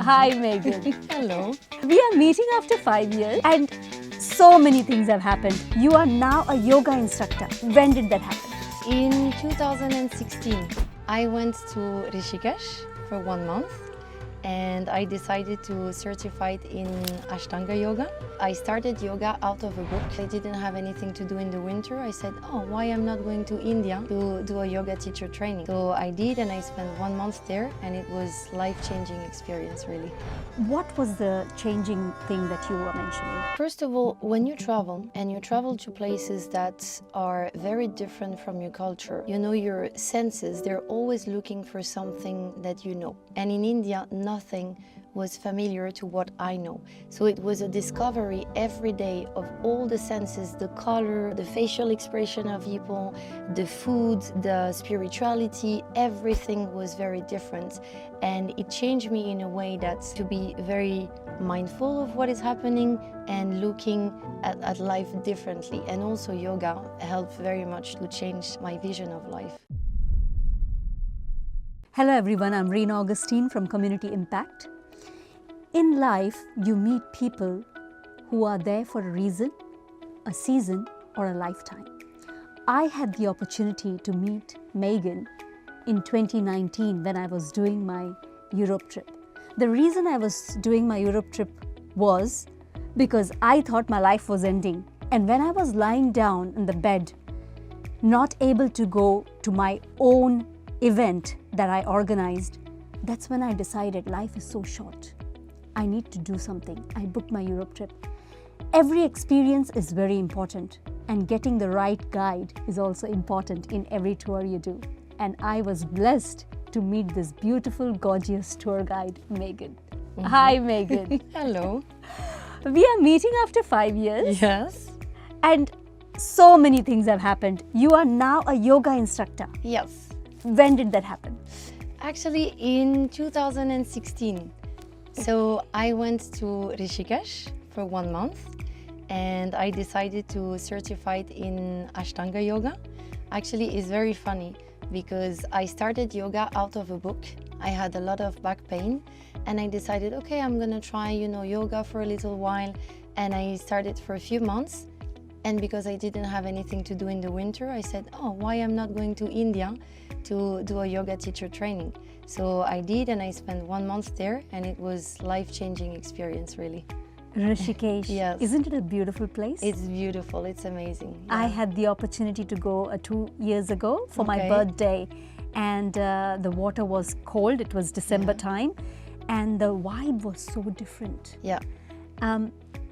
Hi, Megane. Hello. We are meeting after 5 years and so many things have happened. You are now a yoga instructor. When did that happen? In 2016, I went to Rishikesh for 1 month and I decided to certify in Ashtanga yoga. I started yoga out of a book. I didn't have anything to do in the winter. I said, oh, why I'm not going to India to do a yoga teacher training? So I did, and I spent 1 month there, and it was life-changing experience, really. What was the changing thing that you were mentioning? First of all, when you travel, and you travel to places that are very different from your culture, you know, your senses, they're always looking for something that you know. And in India, nothing was familiar to what I know. So it was a discovery every day of all the senses, the color, the facial expression of people, the food, the spirituality, everything was very different. And it changed me in a way that to be very mindful of what is happening and looking at life differently. And also yoga helped very much to change my vision of life. Hello everyone, I'm Reena Augustine from Community Impact. In life, you meet people who are there for a reason, a season, or a lifetime. I had the opportunity to meet Megane in 2019 when I was doing my Europe trip. The reason I was doing my Europe trip was because I thought my life was ending. And when I was lying down in the bed, not able to go to my own event that I organized, that's when I decided life is so short. I need to do something. I booked my Europe trip. Every experience is very important, and getting the right guide is also important in every tour you do. And I was blessed to meet this beautiful, gorgeous tour guide, Megane. Hi, Megane. Hello. We are meeting after 5 years. Yes. And so many things have happened. You are now a yoga instructor. Yes. When did that happen? Actually, in 2016. So I went to Rishikesh for 1 month and I decided to certify in Ashtanga yoga. Actually, it's very funny because I started yoga out of a book. I had a lot of back pain and I decided, okay, I'm gonna try, yoga for a little while. And I started for a few months. And because I didn't have anything to do in the winter, I said, oh, why I'm not going to India to do a yoga teacher training? So I did, and I spent 1 month there, and it was life-changing experience, really. Rishikesh. Yes. Isn't it a beautiful place? It's beautiful. It's amazing. Yeah. I had the opportunity to go 2 years ago for my birthday, and the water was cold. It was December time, and the vibe was so different. Yeah.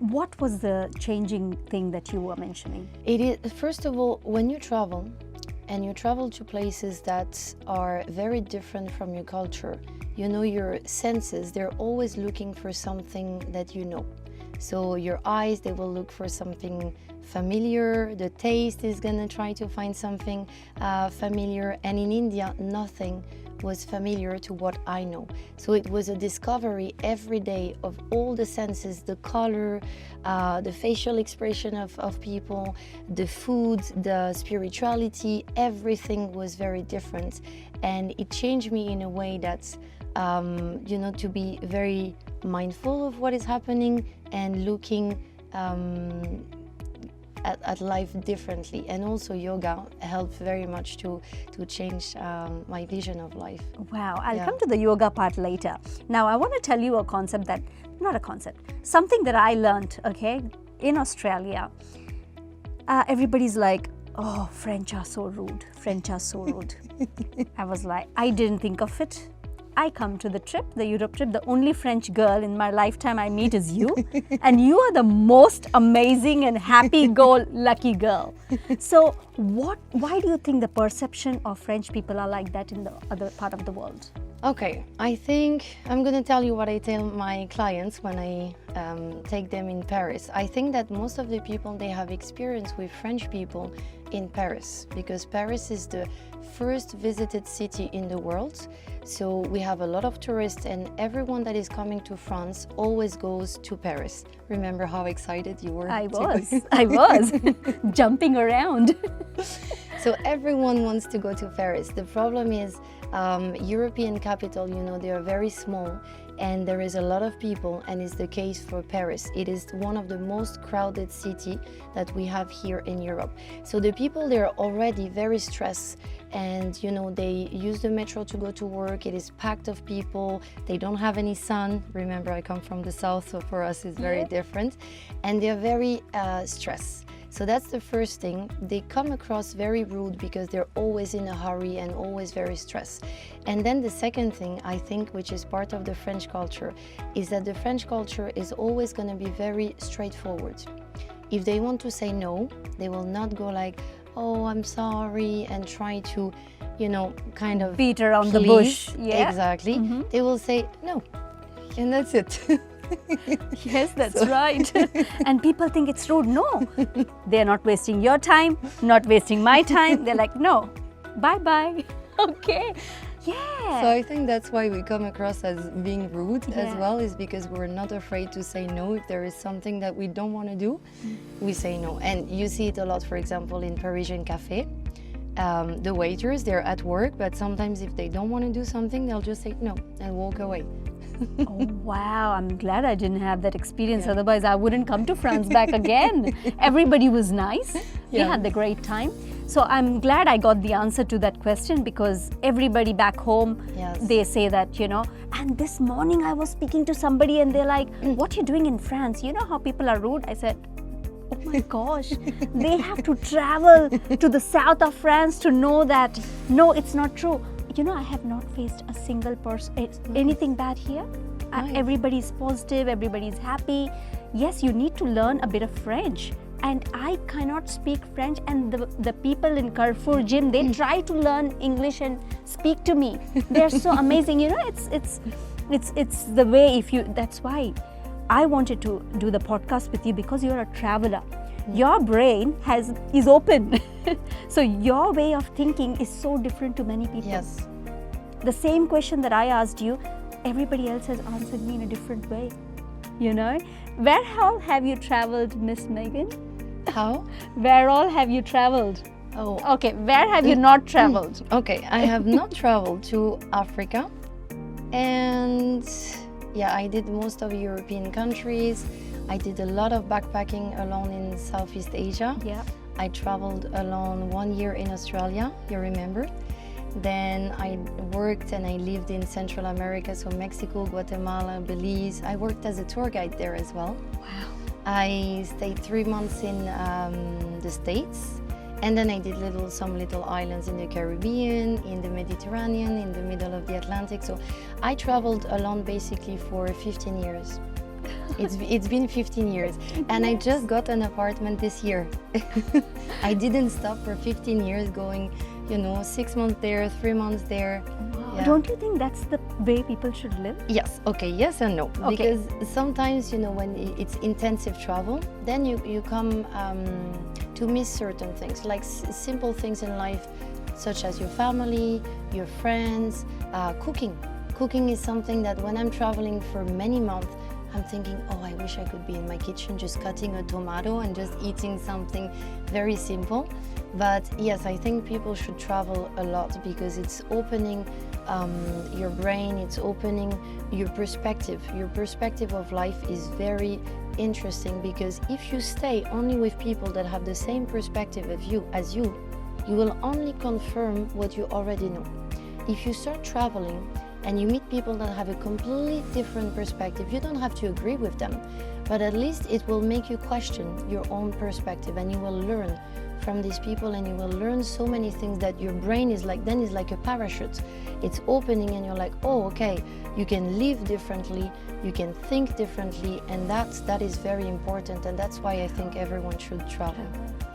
What was the changing thing that you were mentioning? It is, first of all, when you travel, and you travel to places that are very different from your culture, you know, your senses, they're always looking for something that you know. So your eyes, they will look for something familiar. The taste is gonna try to find something familiar. And in India, nothing was familiar to what I know. So it was a discovery every day of all the senses, the color, the facial expression of people, the food, the spirituality, everything was very different. And it changed me in a way that, to be very mindful of what is happening and looking at life differently. And also yoga helped very much to change my vision of life. Wow, I'll come to the yoga part later. Now I want to tell you something that I learned, okay, in Australia. Everybody's like, oh, French are so rude, French are so rude. I was like, I didn't think of it. I come to the trip, the Europe trip, the only French girl in my lifetime I meet is you. And you are the most amazing and happy-go-lucky girl. So why do you think the perception of French people are like that in the other part of the world? Okay, I think I'm going to tell you what I tell my clients when I take them in Paris. I think that most of the people, they have experience with French people in Paris, because Paris is the first visited city in the world. So we have a lot of tourists, and everyone that is coming to France always goes to Paris. Remember how excited you were? I was jumping around. So everyone wants to go to Paris. The problem is European capital, they are very small, and there is a lot of people, and it's the case for Paris. It is one of the most crowded city that we have here in Europe. So the people, they're already very stressed, and you know, they use the metro to go to work. It is packed of people. They don't have any sun. Remember, I come from the south, so for us it's very different, and they're very stressed. So that's the first thing. They come across very rude because they're always in a hurry and always very stressed. And then the second thing, I think, which is part of the French culture, is that the French culture is always going to be very straightforward. If they want to say no, they will not go like, oh, I'm sorry, and try to, you know, kind of beat around the bush. Yeah. Exactly. They will say no, and that's it. Yes, that's right. And people think it's rude. No, they're not wasting your time, not wasting my time. They're like, no, bye-bye. Okay. Yeah. So I think that's why we come across as being rude as well, is because we're not afraid to say no. If there is something that we don't want to do, we say no. And you see it a lot, for example, in Parisian cafe. The waiters, they're at work, but sometimes if they don't want to do something, they'll just say no and walk away. Oh, wow, I'm glad I didn't have that experience. Otherwise, I wouldn't come to France back again. Everybody was nice. We had the great time. So I'm glad I got the answer to that question, because everybody back home, they say that, you know, and this morning I was speaking to somebody and they're like, what are you doing in France? You know how people are rude? I said, oh my gosh, they have to travel to the south of France to know that, no, it's not true. You know, I have not faced a single person, anything bad here. Everybody's positive, everybody's happy. Yes, you need to learn a bit of French. And I cannot speak French, and the people in Carrefour gym, they try to learn English and speak to me. They're so amazing. You know, it's the way, if you, that's why I wanted to do the podcast with you, because you're a traveler. Your brain is open. So your way of thinking is so different to many people. Yes. The same question that I asked you, everybody else has answered me in a different way. You know, where all have you traveled, Miss Megane? How? Where all have you traveled? Oh, okay. Where have you not traveled? Okay, I have not traveled to Africa, and yeah, I did most of European countries. I did a lot of backpacking alone in Southeast Asia. Yeah. I traveled alone 1 year in Australia, you remember. Then I worked and I lived in Central America, so Mexico, Guatemala, Belize. I worked as a tour guide there as well. Wow. I stayed 3 months in the States, and then I did some little islands in the Caribbean, in the Mediterranean, in the middle of the Atlantic. So I traveled alone basically for 15 years. It's been 15 years, and I just got an apartment this year. I didn't stop for 15 years going, you know, 6 months there, 3 months there. Wow. Yeah. Don't you think that's the way people should live? Yes. Okay. Yes and no. Okay. Because sometimes, you know, when it's intensive travel, then you come to miss certain things, like simple things in life, such as your family, your friends, cooking. Cooking is something that when I'm traveling for many months, I'm thinking, oh, I wish I could be in my kitchen just cutting a tomato and just eating something very simple. But yes, I think people should travel a lot, because it's opening your brain, it's opening your perspective. Your perspective of life is very interesting, because if you stay only with people that have the same perspective as you will only confirm what you already know. If you start traveling and you meet people that have a completely different perspective, you don't have to agree with them, but at least it will make you question your own perspective, and you will learn from these people, and you will learn so many things that your brain is like a parachute. It's opening, and you're like, oh, okay, you can live differently, you can think differently, and that is very important, and that's why I think everyone should travel.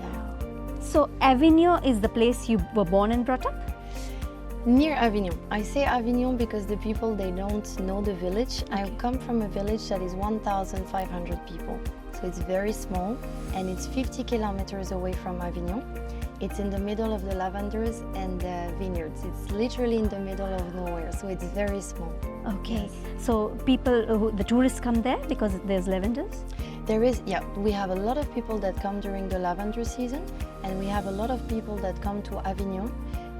Yeah. So Avignon is the place you were born and brought up? Near Avignon. I say Avignon because the people, they don't know the village. Okay. I come from a village that is 1,500 people. So it's very small, and it's 50 kilometers away from Avignon. It's in the middle of the lavenders and the vineyards. It's literally in the middle of nowhere, so it's very small. Okay, so people, the tourists come there because there's lavenders? There is, yeah, we have a lot of people that come during the lavender season, and we have a lot of people that come to Avignon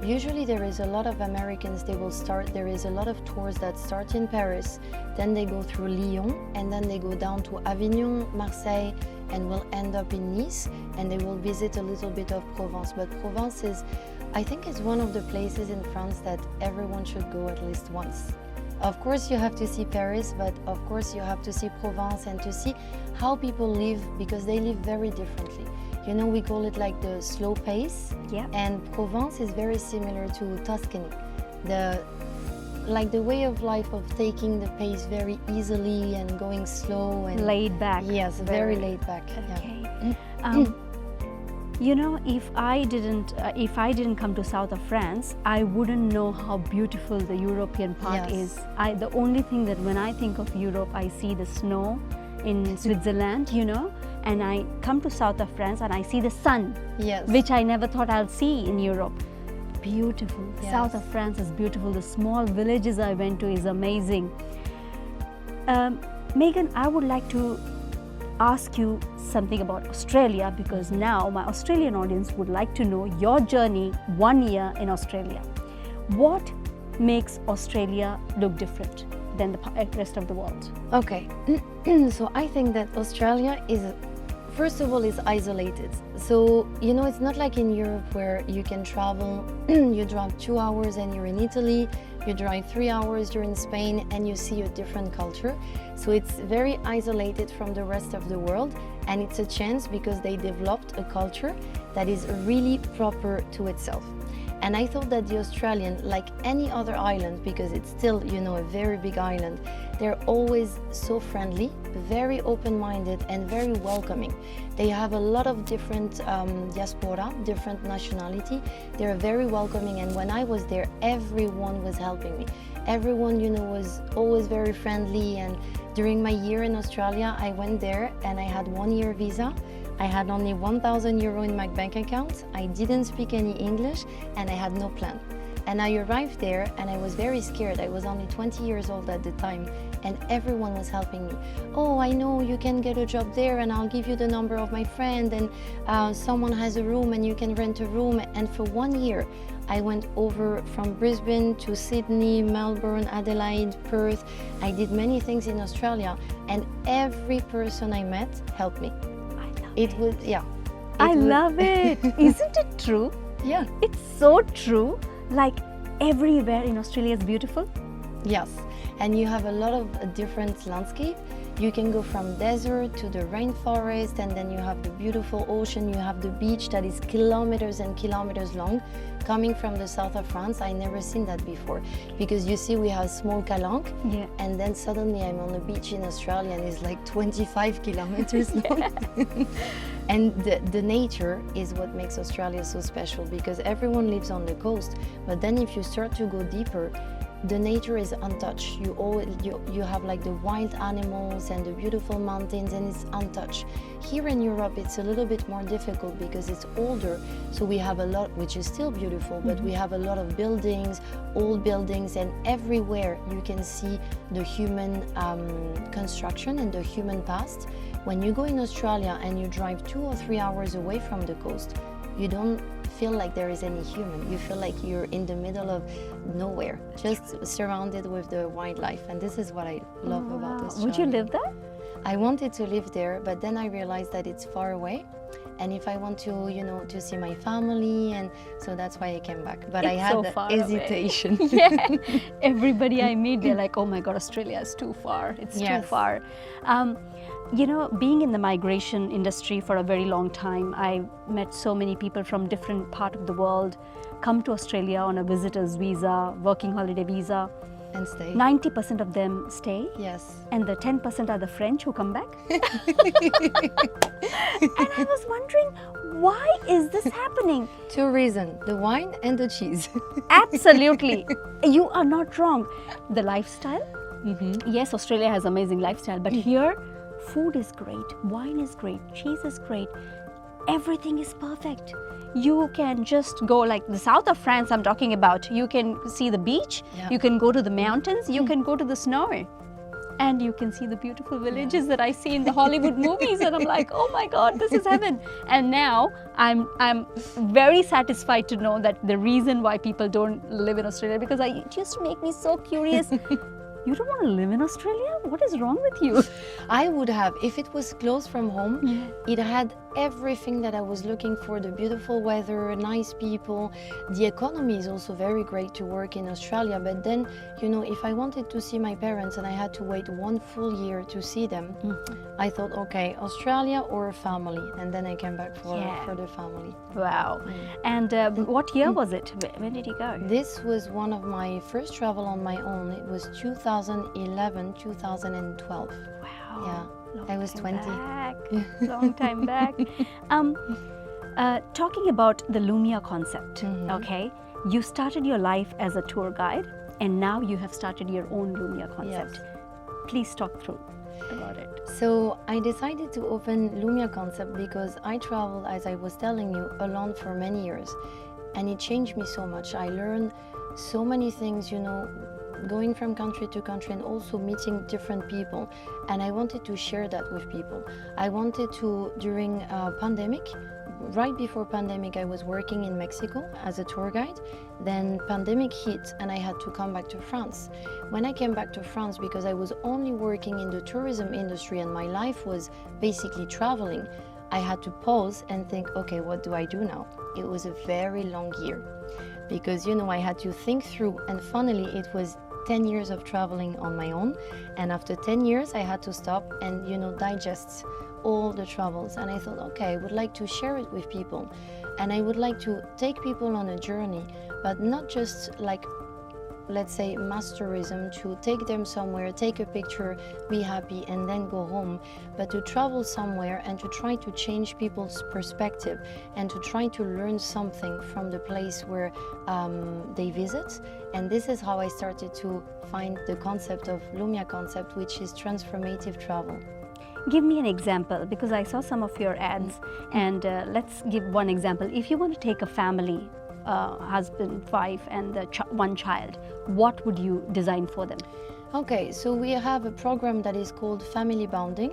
Usually there is a lot of Americans, there is a lot of tours that start in Paris, then they go through Lyon, and then they go down to Avignon, Marseille, and will end up in Nice, and they will visit a little bit of Provence. But Provence is, I think, is one of the places in France that everyone should go at least once. Of course you have to see Paris, but of course you have to see Provence and to see how people live, because they live very differently. You know, we call it like the slow pace, Yeah. and Provence is very similar to Tuscany. The way of life of taking the pace very easily and going slow and Laid back. Yes, very laid back. Okay. You know, if I didn't come to south of France, I wouldn't know how beautiful the European part Yes. is. The only thing that when I think of Europe, I see the snow in Switzerland, you know, and I come to south of France and I see the sun, Yes. which I never thought I'll see in Europe. Beautiful. Yes. South of France is beautiful. The small villages I went to is amazing. Megane, I would like to ask you something about Australia, because now my Australian audience would like to know your journey 1 year in Australia. What makes Australia look different than the rest of the world? Okay, so I think that Australia is, first of all, is isolated. So, you know, it's not like in Europe where you can travel, you drive 2 hours and you're in Italy, you drive 3 hours, you're in Spain, and you see a different culture. So it's very isolated from the rest of the world, and it's a chance because they developed a culture that is really proper to itself. And I thought that the Australian, like any other island, because it's still, you know, a very big island, they're always so friendly, very open-minded and very welcoming. They have a lot of different diaspora, different nationality. They're very welcoming, and when I was there, everyone was helping me. Everyone, you know, was always very friendly. And during my year in Australia, I went there and I had 1 year visa. I had only 1,000 euro in my bank account. I didn't speak any English and I had no plan. And I arrived there and I was very scared. I was only 20 years old at the time, and everyone was helping me. Oh, I know you can get a job there, and I'll give you the number of my friend, and someone has a room and you can rent a room. And for 1 year, I went over from Brisbane to Sydney, Melbourne, Adelaide, Perth. I did many things in Australia, and every person I met helped me. It was, yeah. I love it. Isn't it true? Yeah. It's so true. Like everywhere in Australia is beautiful. Yes, and you have a lot of different landscape. You can go from desert to the rainforest, and then you have the beautiful ocean. You have the beach that is kilometers and kilometers long. Coming from the south of France, I never seen that before, because you see we have small Calanque, Yeah. and then suddenly I'm on a beach in Australia and it's like 25 kilometers long. And the nature is what makes Australia so special, because everyone lives on the coast, but then if you start to go deeper, the nature is untouched. You have like the wild animals and the beautiful mountains, and it's untouched. Here in Europe it's a little bit more difficult because it's older, so we have a lot, which is still beautiful, but we have a lot of buildings, old buildings, and everywhere you can see the human construction and the human past. When you go in Australia and you drive 2 or 3 hours away from the coast, you don't feel like there is any human. You feel like you're in the middle of nowhere, just surrounded with the wildlife. And this is what I love about Australia. Would you live there? I wanted to live there, but then I realized that it's far away. And if I want to, you know, to see my family, and so that's why I came back. But I It's had so the far away. hesitation. Yeah. Everybody I meet, they're like, oh my God, Australia is too far. It's too Yes. far. You know, being in the migration industry for a very long time, I met so many people from different part of the world come to Australia on a visitor's visa, working holiday visa. And stay. 90% of them stay, Yes. and the 10% are the French who come back. And I was wondering, why is this happening? 2 reasons, the wine and the cheese. Absolutely. You are not wrong. The lifestyle. Yes, Australia has amazing lifestyle, but here food is great, wine is great, cheese is great, everything is perfect. You can just go like the south of France I'm talking about. You can see the beach, Yeah. you can go to the mountains, you can go to the snow. And you can see the beautiful villages that I see in the Hollywood movies, and I'm like, oh my God, this is heaven. And now I'm very satisfied to know that the reason why people don't live in Australia, because it used to make me so curious. You don't want to live in Australia? What is wrong with you? I would have, if it was close from home. It had everything that I was looking for, the beautiful weather, nice people. The economy is also very great to work in Australia, but then, you know, if I wanted to see my parents and I had to wait 1 full year to see them, I thought, okay, Australia or family, and then I came back for the family. Wow. And what year was it? When did you go? This was one of my first travel on my own. It was 2011, 2012. Wow. Yeah. I was 20. Long time back. Talking about the Lumya Concept, okay? You started your life as a tour guide, and now you have started your own Lumya Concept. Yes. Please talk through about it. So I decided to open Lumya Concept because I traveled, as I was telling you, alone for many years, and it changed me so much. I learned so many things, you know, going from country to country and also meeting different people, and I wanted to share that with people. I wanted to, during pandemic, right before pandemic, I was working in Mexico as a tour guide. Then pandemic hit and I had to come back to France. When I came back to France, because I was only working in the tourism industry and my life was basically traveling, I had to pause and think, okay, what do I do now? It was a very long year because, you know, I had to think through, and finally it was 10 years of traveling on my own, and after 10 years I had to stop and, you know, digest all the travels, and I thought, okay, I would like to share it with people, and I would like to take people on a journey, but not just like, let's say, mass tourism, to take them somewhere, take a picture, be happy and then go home, but to travel somewhere and to try to change people's perspective and to try to learn something from the place where they visit. And this is how I started to find the concept of Lumya Concept, which is transformative travel. Give me an example, because I saw some of your ads, and let's give one example. If you want to take a family, husband, wife, and one child, what would you design for them? Okay, so we have a program that is called Family Bonding,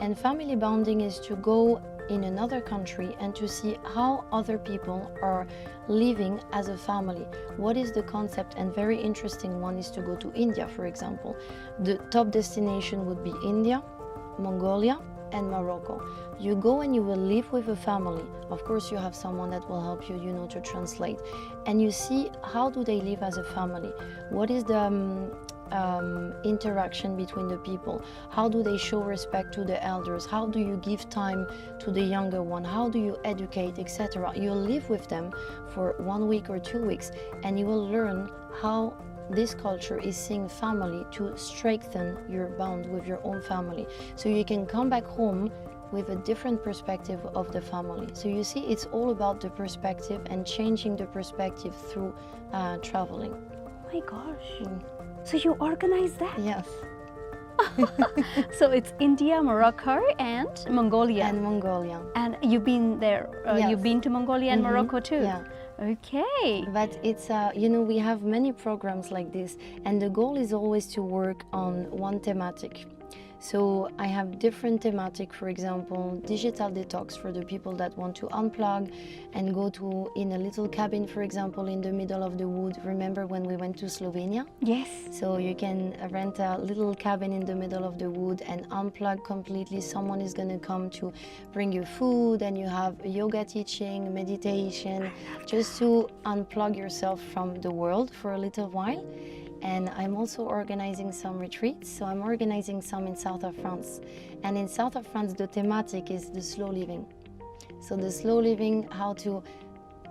and Family Bonding is to go in another country and to see how other people are living as a family. What is the concept? And very interesting one is to go to India, for example. The top destination would be India, Mongolia, and Morocco. You go and you will live with a family. Of course, you have someone that will help you, you know, to translate. And you see how do they live as a family. What is the interaction between the people? How do they show respect to the elders? How do you give time to the younger one? How do you educate, etc.? You'll live with them for 1 week or 2 weeks, and you will learn how this culture is seeing family to strengthen your bond with your own family, so you can come back home with a different perspective of the family. So you see, it's all about the perspective and changing the perspective through traveling. Oh my gosh. So you organize that? Yes. So it's India, Morocco, and Mongolia. And Mongolia. And you've been there, Yes. You've been to Mongolia and Morocco too? Yeah. Okay. But it's, you know, we have many programs like this, and the goal is always to work on one thematic. So I have different thematic, for example, digital detox for the people that want to unplug and go to in a little cabin, for example, in the middle of the wood. Remember when we went to Slovenia? Yes. So you can rent a little cabin in the middle of the wood and unplug completely. Someone is going to come to bring you food, and you have yoga teaching, meditation, just to unplug yourself from the world for a little while. And I'm also organizing some retreats. So I'm organizing some in south of France. And in south of France, the thematic is the slow living. So the slow living, how to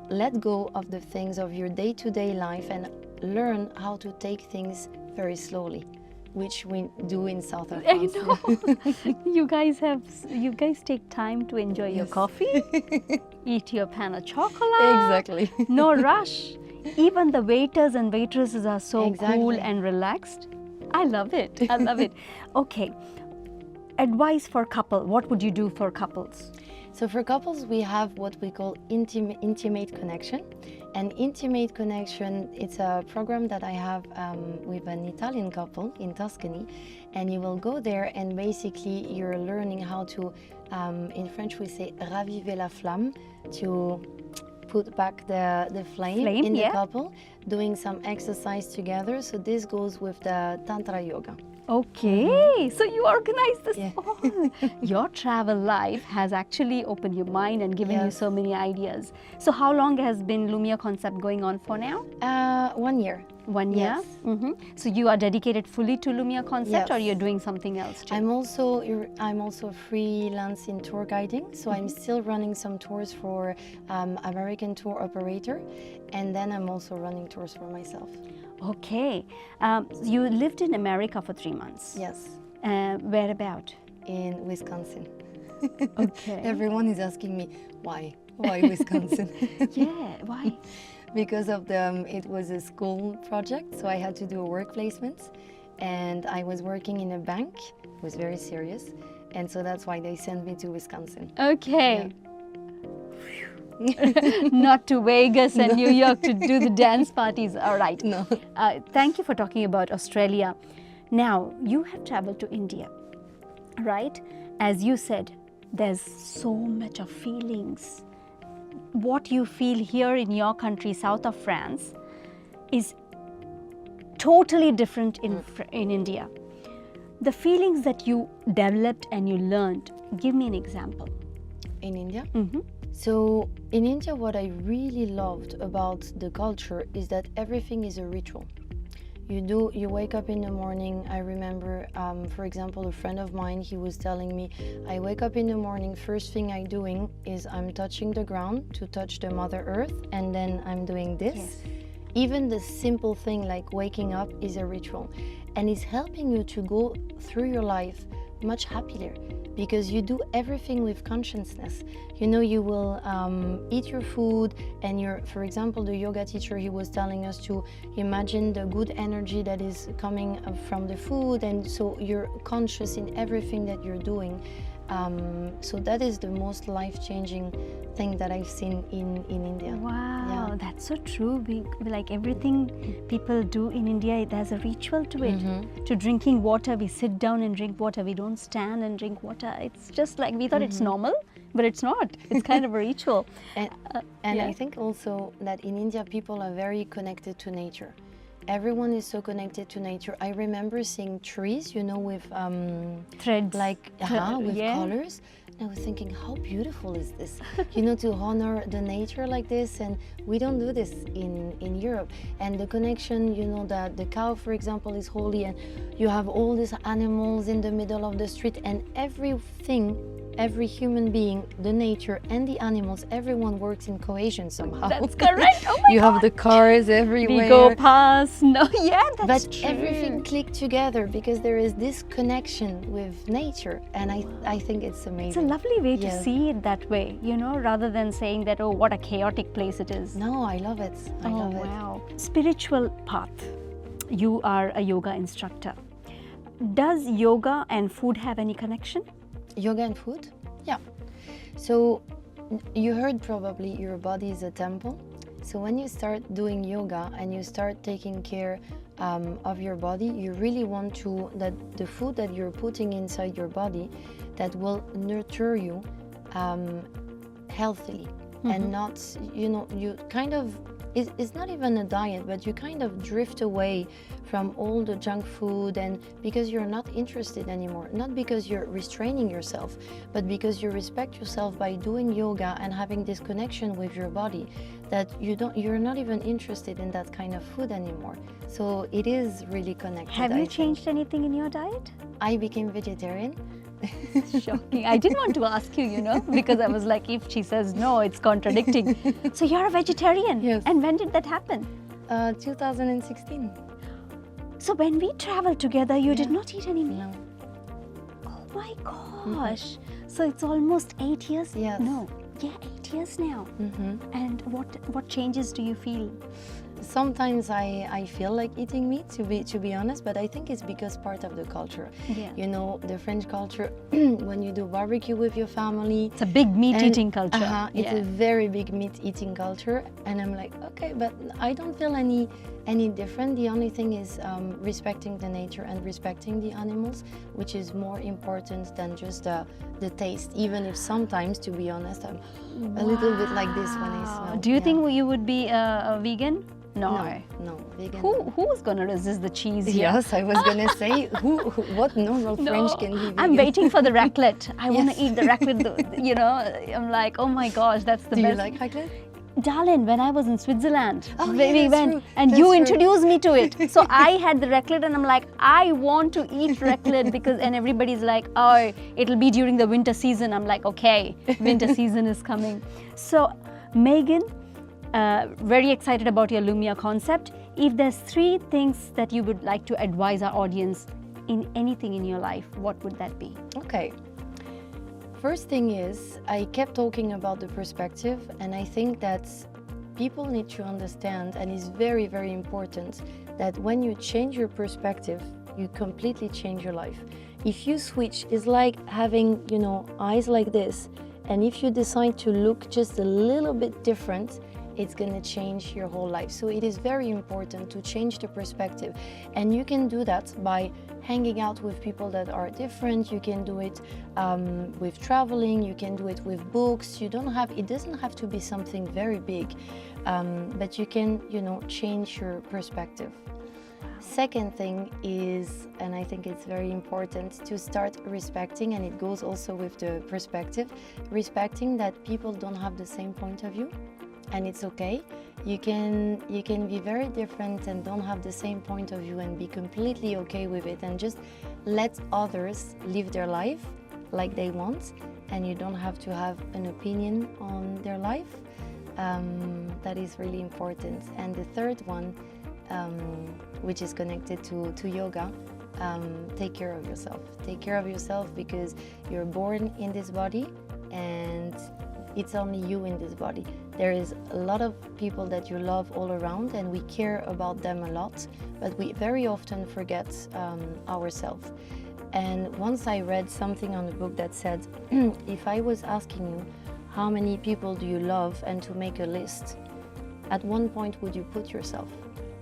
let go of the things of your day-to-day life and learn how to take things very slowly, which we do in south of France. I know. You guys take time to enjoy your coffee, eat your pan of chocolate. Exactly. No rush. Even the waiters and waitresses are so cool and relaxed. I love it. I love it. Okay. Advice for couple. What would you do for couples? So for couples, we have what we call intimate connection. And intimate connection, it's a program that I have with an Italian couple in Tuscany. And you will go there and basically you're learning how to, in French we say raviver la flamme, to put back the flame in the couple, doing some exercise together. So this goes with the Tantra yoga. Okay, so you organize this all. Your travel life has actually opened your mind and given you so many ideas. So how long has been Lumya Concept going on for now? 1 year. 1 year? Yes. So you are dedicated fully to Lumya Concept, or Yes. you're doing something else too? I'm also freelance in tour guiding, so I'm still running some tours for American tour operator, and then I'm also running tours for myself. Okay. You lived in America for 3 months. Yes, Where about? in Wisconsin. Okay. Everyone is asking me why Wisconsin? Yeah, why? Because of it was a school project, so I had to do a work placement, and I was working in a bank. It was very serious, and so that's why they sent me to Wisconsin. Okay. Not to Vegas and New York to do the dance parties. All right. No. Thank you for talking about Australia. Now, you have traveled to India, right? As you said, there's so much of feelings. What you feel here in your country, south of France, is totally different in India. The feelings that you developed and you learned, give me an example. In India? So in India, what I really loved about the culture is that everything is a ritual. You wake up in the morning. I remember, for example, a friend of mine, he was telling me, I wake up in the morning, first thing I'm doing is I'm touching the ground to touch the Mother Earth, and then I'm doing this. Yes. Even the simple thing like waking up is a ritual, and it's helping you to go through your life much happier, because you do everything with consciousness. You know, you will eat your food, and for example, the yoga teacher, he was telling us to imagine the good energy that is coming from the food, and so you're conscious in everything that you're doing. So that is the most life-changing thing that I've seen in India. Wow, that's so true. Like everything people do in India, there's a ritual to it. To drinking water, we sit down and drink water. We don't stand and drink water. It's just like, we thought it's normal, but it's not. It's kind of a ritual. And I think also that in India, people are very connected to nature. Everyone is so connected to nature. I remember seeing trees, you know, with Threads. like with colors. And I was thinking, how beautiful is this? You know, to honor the nature like this, and we don't do this in Europe. And the connection, you know, that the cow, for example, is holy, and you have all these animals in the middle of the street, and everything, every human being, the nature and the animals, everyone works in cohesion somehow. That's correct. Oh my You God. have the cars everywhere. We go past. No, that's But true. everything clicked together because there is this connection with nature, and I think it's amazing. It's a lovely way to Yes. see it that way, you know, rather than saying that, oh, what a chaotic place it is. No, I love it. I love it. Wow. Spiritual path. You are a yoga instructor. Does yoga and food have any connection? Yoga and food? Yeah. So you heard probably your body is a temple. So when you start doing yoga and you start taking care of your body, you really want that the food that you're putting inside your body that will nurture you healthily, and not, you know, you kind of, it's not even a diet, but you kind of drift away from all the junk food, and because you're not interested anymore, not because you're restraining yourself, but because you respect yourself by doing yoga and having this connection with your body, that you're not even interested in that kind of food anymore. So it is really connected. Have you changed anything in your diet? I became vegetarian. Shocking. I didn't want to ask you, you know, because I was like, if she says no, it's contradicting. So you're a vegetarian? Yes. And when did that happen? 2016. So when we traveled together, you did not eat any meat? No. Oh my gosh. So it's almost 8 years? Yes. No. Yeah, 8 years now. And what changes do you feel? sometimes I feel like eating meat, to be honest, but I think it's because part of the culture. Yeah. You know, the French culture, when you do barbecue with your family. It's a big meat-eating culture. It's a very big meat-eating culture. And I'm like, okay, but I don't feel any different. The only thing is respecting the nature and respecting the animals, which is more important than just the taste, even if sometimes, to be honest, I'm a little bit like this when I smell. Do you think you would be a vegan? No, vegan. Who's gonna resist the cheese here? Yes, I was gonna say, what normal French can be vegan? I'm waiting for the raclette. I want to eat the raclette. You know, I'm like, oh my gosh, that's the best. Do you like raclette? Darling, when I was in Switzerland, we went, true. And you introduced me to it. So I had the raclette and I'm like, I want to eat raclette because, and everybody's like, oh, it'll be during the winter season. I'm like, okay, winter season is coming. So Megane, very excited about your Lumya concept. If there's 3 things that you would like to advise our audience in anything in your life, what would that be? Okay. First thing is, I kept talking about the perspective, and I think that people need to understand, and it's very, very important, that when you change your perspective, you completely change your life. If you switch, it's like having, you know, eyes like this, and if you decide to look just a little bit different, it's going to change your whole life. So it is very important to change the perspective, and you can do that by hanging out with people that are different. You can do it with traveling, you can do it with books. It doesn't have to be something very big, but you can, you know, change your perspective. Second thing is, and I think it's very important, to start respecting, and it goes also with the perspective, respecting that people don't have the same point of view. And it's okay. You can be very different and don't have the same point of view and be completely okay with it, and just let others live their life like they want, and you don't have to have an opinion on their life. That is really important. And the third one, which is connected to yoga, take care of yourself. Take care of yourself because you're born in this body and it's only you in this body. There is a lot of people that you love all around, and we care about them a lot, but we very often forget ourselves. And once I read something on the book that said, if I was asking you how many people do you love and to make a list, at one point would you put yourself?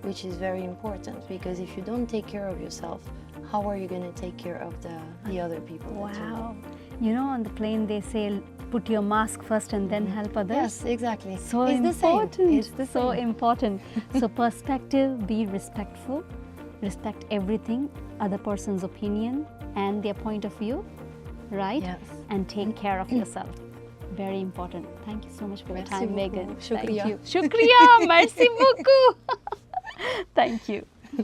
Which is very important, because if you don't take care of yourself, how are you going to take care of the other people? Wow. You know, on the plane they say, put your mask first and then help others. Yes, exactly. So it's important. The same. It's the so same. important. So perspective, be respectful, respect everything, other person's opinion and their point of view, right? Yes. And take care of yourself. Very important. Thank you so much for your time, Megane. Shukriya. Thank you. Shukriya. Merci beaucoup. Thank you.